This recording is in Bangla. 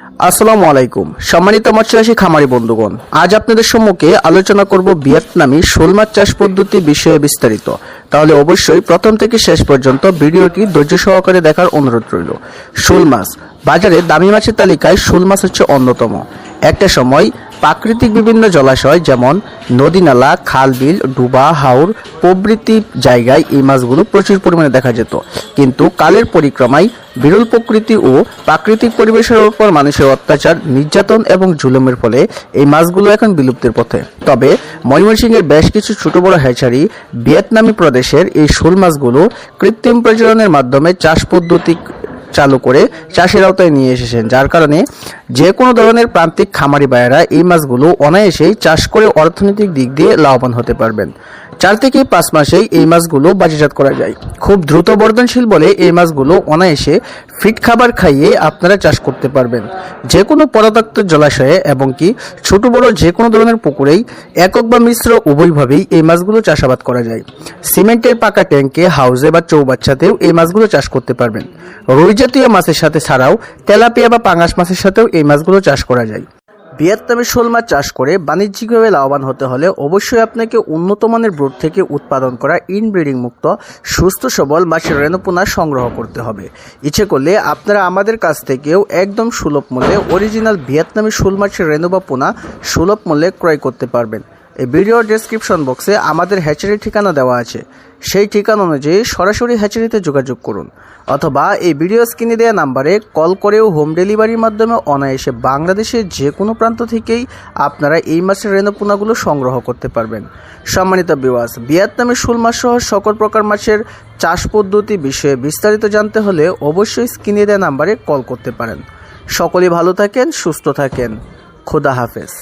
আসসালামু আলাইকুম সম্মানিত মৎস্যচাষী খামারি বন্ধুগণ, আজ আপনাদের সম্মুখে আলোচনা করব ভিয়েতনামি শোল মাছ চাষ পদ্ধতি বিষয়ে বিস্তারিত। তাহলে অবশ্যই প্রথম থেকে শেষ পর্যন্ত ভিডিওটি ধৈর্য সহকারে দেখার অনুরোধ রইল। শোল মাছ বাজারে দামি মাছের তালিকায় শোল মাছ হচ্ছে অন্যতম। একটা সময় প্রাকৃতিক বিভিন্ন জলাশয় যেমন নদী নালা, খাল বিল, ডুবা, হাওর প্রভৃতি জায়গায় এই মাছগুলো প্রচুর পরিমাণে দেখা যেত, কিন্তু কালের পরিক্রমায় বিরল প্রকৃতি ও প্রাকৃতিক পরিবেশের উপর মানুষের অত্যাচার, নির্যাতন এবং জুলুমের ফলে এই মাছগুলো এখন বিলুপ্তির পথে। তবে ময়মনসিংহের বেশ কিছু ছোট বড় হ্যাচারি ভিয়েতনামি প্রদেশের এই শোল মাছগুলো কৃত্রিম প্রজননের মাধ্যমে চাষ পদ্ধতি চালু করে চাষের আওতায় নিয়ে এসেছেন, যার কারণে যে কোনো ধরনের প্রান্তিক খামারি ভাইয়েরা এই মাছগুলো অনায়াসেই চাষ করে অর্থনৈতিক দিক দিয়ে লাভবান হতে পারবেন। 4 থেকে 5 মাসেই এই মাছগুলো বাজারজাত করা যায়। খুব দ্রুত বর্ধনশীল বলে এই মাছগুলো অনায়াসে ফিট খাবার খাইয়ে আপনারা চাষ করতে পারবেন। যে কোনো পদার্থ জলাশয়ে এবং কি ছোট বড় যে কোনো ধরনের পুকুরেই একক বা মিশ্র উভয়ভাবেই এই মাছগুলো চাষাবাদ করা যায়। সিমেন্টের পাকা ট্যাঙ্কে, হাউজে বা চৌবাচ্চাতেও এই মাছগুলো চাষ করতে পারবেন। রুই জাতীয় মাছের সাথে ছাড়াও তেলাপিয়া বা পাঙ্গাস মাছের সাথেও এই মাছগুলো চাষ করা যায়। ভিয়েতনামি শোল মাছ চাষ করে বাণিজ্যিকভাবে লাভবান হতে হলে অবশ্যই আপনাকে উন্নত মানের ব্রুড থেকে উৎপাদন করা ইনব্রিডিং মুক্ত সুস্থ সবল মাছের রেণুপোনা সংগ্রহ করতে হবে। ইচ্ছে করলে আপনারা আমাদের কাছ থেকেও একদম সুলভ মূল্যে অরিজিনাল ভিয়েতনামি শোল মাছের রেণু বা পোনা সুলভ মূল্যে ক্রয় করতে পারবেন। এই ভিডিওর ডেসক্রিপশন বক্সে আমাদের হ্যাচারির ঠিকানা দেওয়া আছে, সেই ঠিকানা অনুযায়ী সরাসরি হ্যাচারিতে যোগাযোগ করুন, অথবা এই ভিডিও স্ক্রিনে দেওয়া নাম্বারে কল করেও হোম ডেলিভারির মাধ্যমে অনায়াসে বাংলাদেশের যে কোনো প্রান্ত থেকেই আপনারা এই মাছের রেণুপোনাগুলো সংগ্রহ করতে পারবেন। সম্মানিত ভিউয়ার্স, ভিয়েতনামি শোল মাছ সহ সকল প্রকার মাছের চাষ পদ্ধতি বিষয়ে বিস্তারিত জানতে হলে অবশ্যই স্ক্রিনে দেওয়া নাম্বারে কল করতে পারেন। সকলেই ভালো থাকেন, সুস্থ থাকেন। খোদা হাফেজ।